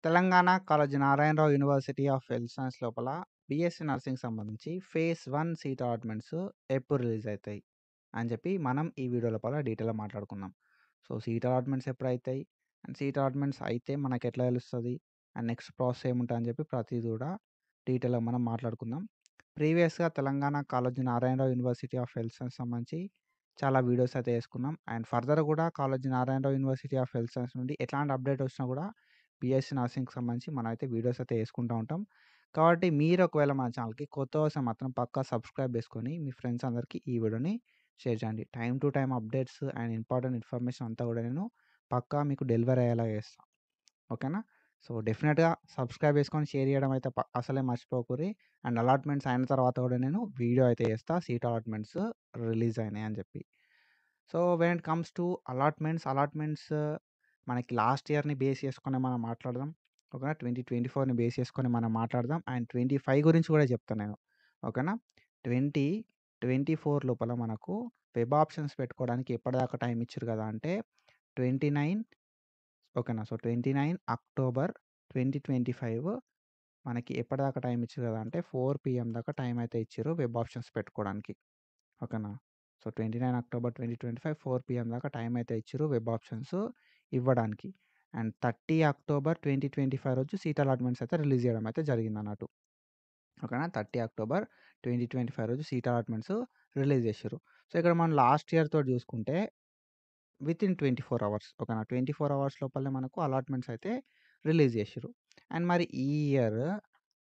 Telangana Kaloji Narayana Rao university of health science లోపల BSc nursing సంబంధించి phase 1 seat allotments ఎప్పుడు రిలీజ్ అవుతాయి అని చెప్పి మనం ఈ వీడియో లోపల డీటెయిల్గా మాట్లాడుకుందాం. సో సీట్ అలాట్మెంట్స్ ఎప్పుడైతాయి అండ్ సీట్ అలాట్మెంట్స్ అయితే మనకు ఎట్లా తెలుస్తుంది అండ్ నెక్స్ట్ ప్రాసెస్ ఏముంటుంది అని చెప్పి ప్రతిదీ కూడా డీటెయిల్గా మనం మాట్లాడుకుందాం. ప్రీవియస్గా Telangana Kaloji Narayana Rao university of health science సంబంధించి చాలా వీడియోస్ అయితే వేసుకున్నాం. అండ్ ఫర్దర్ కూడా Kaloji Narayana Rao university of health science నుండి ఎట్లాంటి అప్డేట్ వచ్చినా కూడా బీఎస్సీ నర్సింగ్‌కి సంబంధించి మనమైతే వీడియోస్ అయితే యేసుకుంటా ఉంటాం. కాబట్టి మీరు ఒకవేళ మన ఛానల్‌కి కొత్తగా వస్తే మాత్రం పక్కా సబ్స్క్రైబ్ చేసుకొని మీ ఫ్రెండ్స్ అందరికీ ఈ వీడియోని షేర్ చేయండి. Time to time updates and important information అంతా కూడా నేను పక్కా మీకు డెలివరీ అయ్యేలాగా చేస్తా. ఓకేనా? సో డెఫినిట్‌గా సబ్స్క్రైబ్ చేసుకొని షేర్ చేయడం అయితే అసలే మర్చిపోకుర్రి. అండ్ అలాట్మెంట్స్ అయిన తర్వాత కూడా నేను వీడియో అయితే చేస్తా. సీట్ అలాట్మెంట్స్ రిలీజ్ అయినాయి అని చెప్పి. So when it comes to allotments మనకి లాస్ట్ ఇయర్‌ని బేస్ చేసుకొని మనం మాట్లాడదాం. ఓకేనా? 2024ని బేస్ చేసుకొని మనం మాట్లాడదాం. అండ్ 25 గురించి కూడా చెప్తా నేను. ఓకేనా? 2024 లోపల మనకు వెబ్ ఆప్షన్స్ పెట్టుకోవడానికి ఎప్పటిదాకా టైం ఇచ్చిర్రు కదా అంటే 29 ఓకేనా? సో 29 అక్టోబర్ 2025 మనకి ఎప్పటిదాకా టైం ఇచ్చిర్రు కదా అంటే 4 పీఎం దాకా టైం అయితే ఇచ్చిర్రు వెబ్ ఆప్షన్స్ పెట్టుకోవడానికి. ఓకేనా? సో 29 అక్టోబర్ 2025 4 పీఎం దాకా టైం అయితే ఇచ్చిర్రు వెబ్ ఆప్షన్స్ ఇవ్వడానికి. అండ్ 30 అక్టోబర్ 2025 రోజు సీట్ అలాట్మెంట్స్ అయితే రిలీజ్ చేయడం అయితే జరిగిందన్నట్టు. ఓకేనా? 30 అక్టోబర్ 2025 రోజు సీట్ అలాట్మెంట్స్ రిలీజ్ చేసిర్రు. సో ఇక్కడ మనం లాస్ట్ ఇయర్ తోటి చూసుకుంటే వితిన్ 24 అవర్స్ ఓకేనా? 24 అవర్స్ లోపలనే మనకు అలాట్మెంట్స్ అయితే రిలీజ్ చేసిర్రు. అండ్ మరి ఈ ఇయర్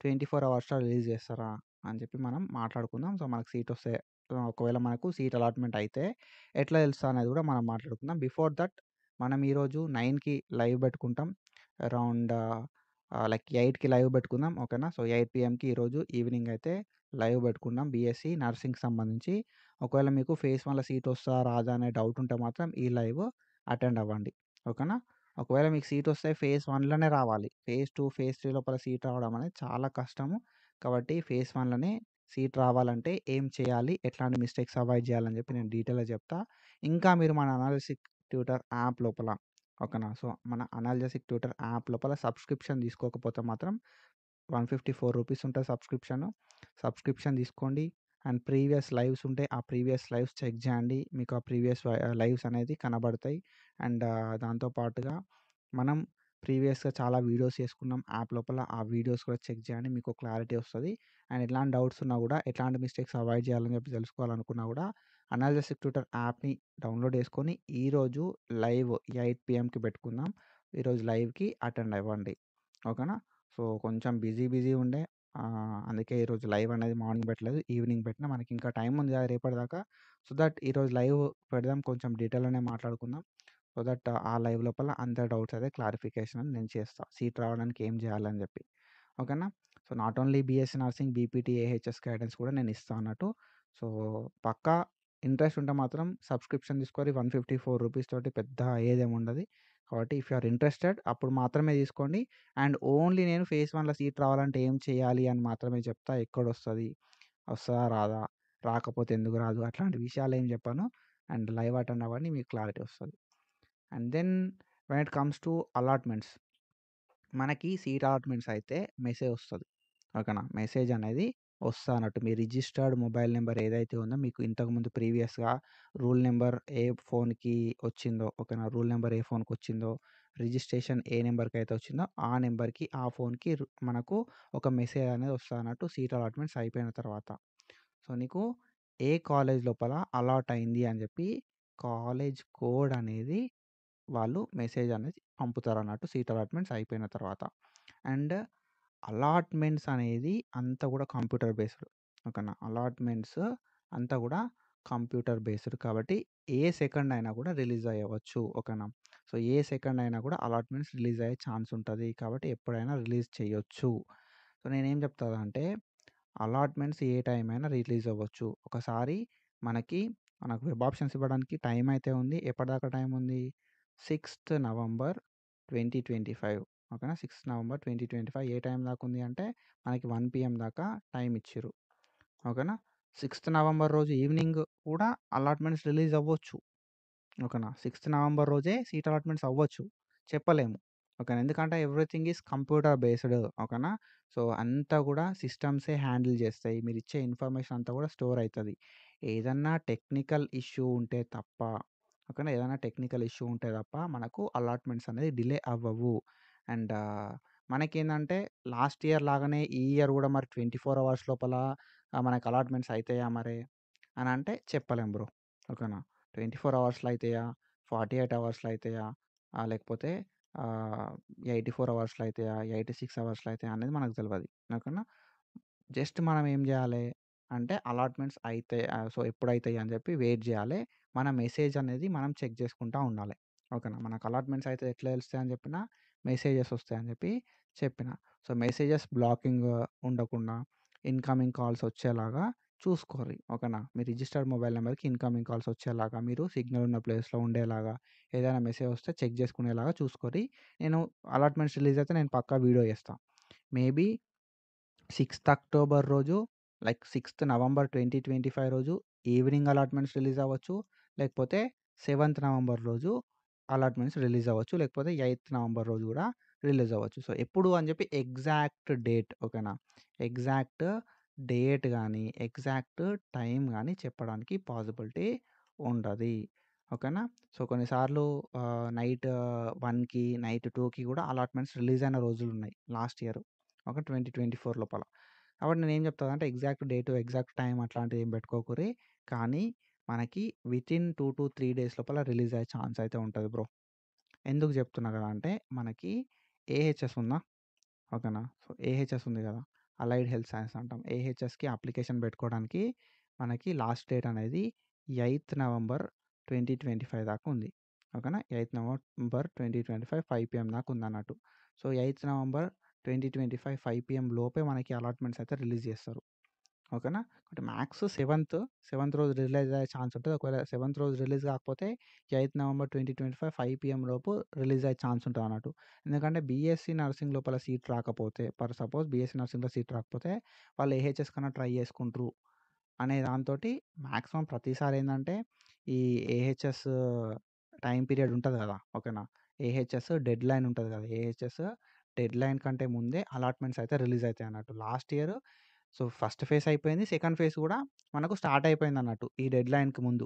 24 అవర్స్‌లో రిలీజ్ చేస్తారా అని చెప్పి మనం మాట్లాడుకుందాం. సో మనకు సీట్ వస్తే ఒకవేళ మనకు సీట్ అలాట్మెంట్ అయితే ఎట్లా తెలుస్తది అనేది కూడా మనం మాట్లాడుకుందాం. బిఫోర్ దట్ మనం ఈరోజు 9కి లైవ్ పెట్టుకుంటాం. అరౌండ్ లైక్ 8కి లైవ్ పెట్టుకుందాం. ఓకేనా? సో 8 పీఎంకి ఈరోజు ఈవినింగ్ అయితే లైవ్ పెట్టుకుందాం. బీఎస్సీ నర్సింగ్‌కి సంబంధించి ఒకవేళ మీకు ఫేజ్ 1లో సీట్ వస్తదా? రాదా? అనే డౌట్ ఉంటే మాత్రం ఈ లైవ్ అటెండ్ అవ్వండి. ఓకేనా? ఒకవేళ మీకు సీట్ వస్తే ఫేజ్ 1లోనే రావాలి. ఫేజ్ 2, ఫేజ్ 3 లోపల సీట్ రావడం అనేది చాలా కష్టము. కాబట్టి ఫేజ్ 1లోనే సీట్ రావాలంటే ఏం చేయాలి? ఎట్లాంటి మిస్టేక్స్ అవాయిడ్ చేయాలని చెప్పి నేను డీటెయిల్‌గా చెప్తా. ఇంకా మీరు మన అనాలిసిస్ ట్యూటర్ యాప్ లోపల ఓకేనా? సో మన అనాలిసిస్ ట్యూటర్ యాప్ లోపల సబ్స్క్రిప్షన్ తీసుకోకపోతే మాత్రం రూ. 154 ఉంటది సబ్స్క్రిప్షన్. సబ్స్క్రిప్షన్ తీసుకోండి. అండ్ ప్రీవియస్ లైవ్స్ ఉంటే ఆ ప్రీవియస్ లైవ్స్ చెక్ చేయండి. మీకు ఆ ప్రీవియస్ లైవ్స్ అనేది కనబడతాయి. అండ్ దాంతో పాటుగా మనం ప్రీవియస్‌గా చాలా వీడియోస్ చేసుకున్నాం యాప్ లోపల. ఆ వీడియోస్ కూడా చెక్ చేయండి. మీకు క్లారిటీ వస్తది. అండ్ ఎట్లాంటి డౌట్స్ ఉన్నా కూడా ఎట్లాంటి మిస్టేక్స్ అవాయిడ్ చేయాలని చెప్పి తెలుసుకోవాలనుకున్నా కూడా అనాలిసిస్ ట్యూటర్ యాప్‌ని డౌన్లోడ్ చేసుకొని ఈరోజు లైవ్ 8 పీఎంకి పెట్టుకుందాం. ఈరోజు లైవ్‌కి అటెండ్ అవ్వండి. ఓకేనా? సో కొంచెం బిజీ ఉండే. అందుకే ఈరోజు లైవ్ అనేది మార్నింగ్ పెట్టలేదు. ఈవినింగ్ పెట్టినా. మనకి ఇంకా టైం ఉంది కదా రేపటిదాకా. సో దట్ ఈరోజు లైవ్ పెడదాం. కొంచెం డీటెయిల్‌గానే మాట్లాడుకుందాం. సో దట్ ఆ లైవ్ లోపల అందరి డౌట్స్ అయితే క్లారిఫికేషన్ నేను చేస్తా. సీట్ రావడానికి ఏం చేయాలని చెప్పి. ఓకేనా? So not only BSE nursing, BPT, AHS guidance కూడా నేను ఇస్తా అన్నట్టు. సో పక్కా ఇంట్రెస్ట్ ఉంటే మాత్రం సబ్స్క్రిప్షన్ తీసుకోరి. రూ. 154 తోటి పెద్ద అయ్యేదేమి ఉండదు. కాబట్టి ఇఫ్ యూ ఆర్ ఇంట్రెస్టెడ్ అప్పుడు మాత్రమే తీసుకోండి. అండ్ ఓన్లీ నేను ఫేజ్ 1లో సీట్ రావాలంటే ఏం చేయాలి అని మాత్రమే చెప్తా. ఎక్కడొస్తది? వస్తదా? రాదా? రాకపోతే ఎందుకు రాదు? అట్లాంటి విషయాలేం చెప్పను. అండ్ లైవ్ అటెండ్ అవ్వండి. మీకు క్లారిటీ వస్తది. And then when it comes to allotments మనకి సీట్ అలాట్మెంట్స్ అయితే మెసేజ్ వస్తది. ఓకేనా? మెసేజ్ అనేది వస్తదన్నట్టు. మీ రిజిస్టర్డ్ మొబైల్ నంబర్ ఏదైతే ఉందో మీకు ఇంతకుముందు ప్రీవియస్‌గా రూల్ నంబర్ ఏ ఫోన్‌కి వచ్చిందో ఓకేనా? రూల్ నంబర్ ఏ ఫోన్‌కొచ్చిందో, రిజిస్ట్రేషన్ ఏ నంబర్‌కైతే వచ్చిందో ఆ నంబర్‌కి ఆ ఫోన్‌కి మనకు ఒక మెసేజ్ అనేది వస్తదన్నట్టు సీట్ అలాట్మెంట్స్ అయిపోయిన తర్వాత. సో నీకు ఏ కాలేజ్ లోపల అలాట్ అయింది అని చెప్పి కాలేజ్ కోడ్ అనేది వాళ్ళు మెసేజ్ అనేది పంపుతారన్నట్టు సీట్ అలాట్మెంట్స్ అయిపోయిన తర్వాత. అండ్ అలాట్మెంట్స్ అనేది అంతా కూడా కంప్యూటర్ బేస్డ్. ఓకేనా? అలాట్మెంట్స్ అంతా కూడా కంప్యూటర్ బేస్డ్ కాబట్టి ఏ సెకండ్ అయినా కూడా రిలీజ్ అయ్యవచ్చు. ఓకేనా? సో ఏ సెకండ్ అయినా కూడా అలాట్మెంట్స్ రిలీజ్ అయ్యే ఛాన్స్ ఉంటది. కాబట్టి ఎప్పుడైనా రిలీజ్ చేయొచ్చు. సో నేనేం చెప్తా అంటే అలాట్మెంట్స్ ఏ టైం అయినా రిలీజ్ అవ్వచ్చు. ఒకసారి మనకు వెబ్ ఆప్షన్స్ ఇవ్వడానికి టైం అయితే ఉంది. ఎప్పటిదాకా టైం ఉంది? 6థ్ నవంబర్ 2025 ఓకేనా? 6థ్ నవంబర్ 2025 ఏ టైం దాకా ఉంది అంటే మనకి 1 పీఎం దాకా టైం ఇచ్చిర్రు. ఓకేనా? 6థ్ నవంబర్ రోజు ఈవినింగ్ కూడా అలాట్మెంట్స్ రిలీజ్ అవ్వచ్చు. ఓకేనా? 6థ్ నవంబర్ రోజే సీట్ అలాట్మెంట్స్ అవ్వచ్చు. చెప్పలేము. ఓకేనా. ఎందుకంటే ఎవ్రీథింగ్ ఈజ్ కంప్యూటర్ బేస్డ్. ఓకేనా. సో, అంతా గూడా సిస్టమ్సే హ్యాండిల్ జేస్తాయి. మీరిచ్చే ఇన్ఫర్మేషన్ అంతా గూడా స్టోర్ అయితది. ఏదన్నా టెక్నికల్ ఇష్యూ ఉంటే తప్ప, ఓకేనా. ఏదైనా టెక్నికల్ ఇష్యూ ఉంటే తప్ప మనకు అలాట్‌మెంట్స్ అనేది డిలే అవ్వవు. అండ్ మనకేందంటే లాస్ట్ ఇయర్ లాగానే ఈ ఇయర్ గూడా మరి 24 అవర్స్ లోపల మనకు అలాట్‌మెంట్స్ అయితాయా మరి? అనంటే చెప్పలేం బ్రో. ఓకేనా. 24 అవర్స్‌లో అయితాయా? 48 అవర్స్‌లో అయితాయా? లేకపోతే ఆహ్, 84 అవర్స్‌లో అయితాయా? 86 అవర్స్‌లో అయితాయా? అనేది మనకు తెలవది. ఓకేనా. జస్ట్ మనం ఏం జేయాలే అంటే అలాట్‌మెంట్స్ అయితే సో, ఎప్పుడైతాయి అని జెప్పి వెయిట్ జేయాలే. మన మెసేజ్ అనేది మనం చెక్ జేసుకుంటా ఉండాలే. ఓకేనా. మనకు అలాట్‌మెంట్స్ అయితే ఎట్లా తెలుస్తాయని జెప్పినా, మెసేజెస్ వస్తాయని జెప్పి చెప్పిన. సో, మెసేజెస్ బ్లాకింగ్ ఉండకుండా ఇన్‌కమింగ్ కాల్స్ వచ్చేలాగా చూసుకోర్రి. ఓకేనా. మీ రిజిస్టర్డ్ మొబైల్ నంబర్‌కి ఇన్‌కమింగ్ కాల్స్ వచ్చేలాగా, మీరు సిగ్నల్ ఉన్న ప్లేస్‌లో ఉండేలాగా, ఏదైనా మెసేజ్ వస్తే చెక్ జేసుకునేలాగా చూసుకోర్రి. నేను అలాట్‌మెంట్స్ రిలీజ్ అయితే నేను పక్కా వీడియో చేస్తా. మేబీ 6థ్ అక్టోబర్ రోజు, లైక్ 6థ్ నవంబర్ 2025 రోజు ఈవినింగ్ అలాట్‌మెంట్స్ రిలీజ్ అవ్వచ్చు. లేకపోతే 7థ్ నవంబర్ రోజు అలాట్‌మెంట్స్ రిలీజ్ అవ్వచ్చు. లేకపోతే 8థ్ నవంబర్ రోజు గూడా రిలీజ్ అవ్వచ్చు. సో, ఎప్పుడు అని జెప్పి ఎగ్జాక్ట్ డేట్ ఓకేనా. ఎగ్జాక్ట్ డేట్ గాని, ఎగ్జాక్ట్ టైం గాని చెప్పడానికి పాసిబిలిటీ ఉండది. ఓకేనా. సో, కొన్నిసార్లు నైట్ 1కి, నైట్ 2కి గూడా అలాట్‌మెంట్స్ రిలీజ్ అయిన రోజులున్నాయి లాస్ట్ ఇయర్. ఓకే. 2024 లోపల. కాబట్టి నేనేం చెప్తానంటే ఎగ్జాక్ట్ డేటు, ఎగ్జాక్ట్ టైమ్ అట్లాంటివి ఏం పెట్టుకోకుర్రి. కానీ మనకి వితిన్ 2-3 డేస్ లోపల రిలీజ్ అయ్యే ఛాన్స్ అయితే ఉంటది బ్రో. ఎందుకు చెప్తున్నా గదా అంటే మనకి ఏహెచ్ఎస్ ఉందా? ఓకేనా. సో, ఏహెచ్ఎస్ ఉంది గదా. అలైడ్ హెల్త్ సైన్స్ అంటాం. ఏహెచ్ఎస్‌కి అప్లికేషన్ పెట్టుకోవడానికి మనకి లాస్ట్ డేట్ అనేది 8థ్ నవంబర్ 2025 దాకా ఉంది. ఓకేనా. 8థ్ నవంబర్ 2025 5 పీఎం దాకా ఉందన్నట్టు. సో, 8థ్ నవంబర్ 2025 5 పీఎం లోపే మనకి అలాట్‌మెంట్స్ అయితే రిలీజ్ చేస్తారు. ఓకేనా. అంటే మ్యాక్స్ సెవెంత్ రోజు రిలీజ్ అయ్యే ఛాన్స్ ఉంటది. ఒకవేళ సెవెంత్ రోజు రిలీజ్ కాకపోతే 8థ్ నవంబర్ 2025 5 పీఎం లోపు రిలీజ్ అయ్యే ఛాన్స్ ఉంటదన్నట్టు. ఎందుకంటే బీఎస్సీ నర్సింగ్ లోపల సీట్ రాకపోతే, ఫర్ సపోజ్ బీఎస్సీ నర్సింగ్‌లో సీట్ రాకపోతే వాళ్ళు ఏహెచ్ఎస్ కన్నా ట్రై చేసుకుంట్రు అనే దాంతోటి మాక్సిమం ప్రతిసారి ఏందంటే ఈ ఏహెచ్ఎస్ టైమ్ పీరియడ్ ఉంటది గదా. ఓకేనా. ఏహెచ్ఎస్ డెడ్‌లైన్ ఉంటది గదా. ఏహెచ్ఎస్ డెడ్‌లైన్ కంటే ముందే అలాట్‌మెంట్స్ అయితే రిలీజ్ అయితాయన్నట్టు. Last year so, first phase అయిపోయింది. సెకండ్ ఫేజ్ గూడా మనకు స్టార్ట్ అయిపోయిందన్నట్టు ఈ డెడ్‌లైన్‌కి ముందు.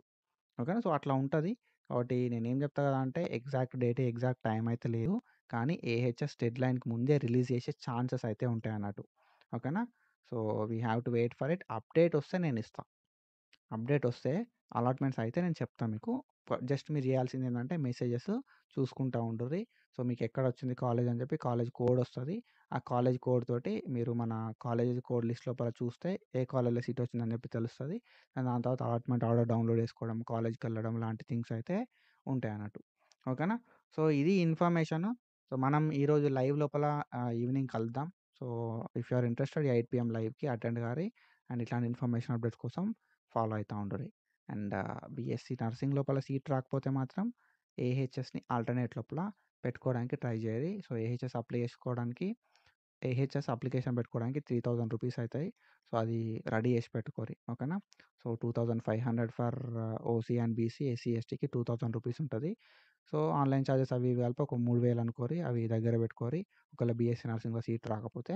ఓకేనా. సో, అట్లా ఉంటది. కాబట్టి నేనేం చెప్తా కదా అంటే ఎగ్జాక్ట్ డేట్, ఎగ్జాక్ట్ టైమ్ అయితే లేదు. కానీ ఏహెచ్ఎస్ డెడ్‌లైన్‌కి ముందే రిలీజ్ చేసే ఛాన్సెస్ అయితే ఉంటాయన్నట్టు. ఓకేనా. So, we have to wait for it. Update వస్తే నేనిస్తా. అప్డేటొస్తే అలాట్‌మెంట్స్ అయితే నేను చెప్తా మీకు. జస్ట్ మీరు జేయాల్సిందేందంటే మెసేజెస్ చూసుకుంటా ఉండుర్రి. సో, మీకెక్కడొచ్చింది కాలేజ్ అని జెప్పి కాలేజ్ కోడొస్తది. ఆ కాలేజ్ కోడ్ తోటి మీరు మన కాలేజ్ కోడ్ లిస్ట్ లోపల చూస్తే ఏ కాలేజ్‌లో సీట్ వచ్చిందని జెప్పి తెలుస్తది. అండ్ దాని తర్వాత అలాట్‌మెంట్ ఆర్డర్ డౌన్‌లోడ్ చేసుకోవడం, కాలేజ్‌కెళ్ళడం లాంటి థింగ్స్ అయితే ఉంటాయన్నట్టు. ఓకేనా. సో, ఇది ఇన్ఫర్మేషను. సో, మనం ఈరోజు లైవ్ లోపల ఈవినింగ్ కలుద్దాం. So, if you are interested 8 PM లైవ్‌కి అటెండ్ గారి అండ్ ఇట్లాంటి ఇన్ఫర్మేషన్ అప్డేట్స్ కోసం ఫాలో అయితా ఉండుర్రి. అండ్ బీఎస్సీ నర్సింగ్ లోపల సీట్ రాకపోతే మాత్రం ఏహెచ్ఎస్‌ని ఆల్టర్‌నేట్ లోపల పెట్టుకోవడానికి ట్రై జేయరి. సో, ఏహెచ్ఎస్ అప్లికేషన్ పెట్టుకోవడానికి 3000 రూపీస్ అయితాయి. సో, అది రెడీ చేసి పెట్టుకోరి. ఓకేనా. So, 2500 for OC and BC, SC, ఎస్టీకి 2000 రూపీస్ ఉంటది. సో, ఆన్‌లైన్ చార్జెస్ అవి ఇవి కలిపి ఒక 3000 అనుకోరి. అవి దగ్గర పెట్టుకోరి. ఒకవేళ బీఎస్సీ నర్సింగ్‌లో సీట్ రాకపోతే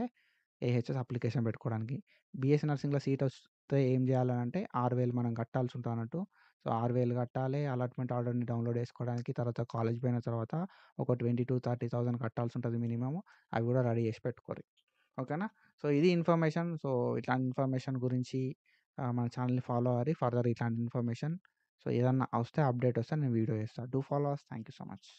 ఏహెచ్ఎస్ అప్లికేషన్ పెట్టుకోవడానికి. బీఎస్సీ నర్సింగ్‌లో సీటొస్తే ఏం జేయాలనంటే 6000 మనం కట్టాల్సుంటదన్నట్టు. సో, 6000 కట్టాలే. అలాట్‌మెంట్ ఆర్డర్‌ని డౌన్‌లోడ్ చేసుకోవడానికి. తర్వాత కాలేజ్ పోయిన తర్వాత ఒక 20,000-30,000 కట్టాల్సుంటది మినిమమ్. అవి గూడా రెడీ జేసి పెట్టుకోర్రి. ఓకేనా. సో, ఇది ఇన్ఫర్మేషన్. సో, ఇట్లాంటి ఇన్ఫర్మేషన్ గురించి మన ఛానెల్‌ని ఫాలో అవ్వరి. ఫర్దర్ ఇట్లాంటి ఇన్ఫర్మేషన్ సో, ఏదన్నా వస్తే అప్డేట్ వస్తే నేను వీడియో చేస్తా. Do follow us. Thank you so much.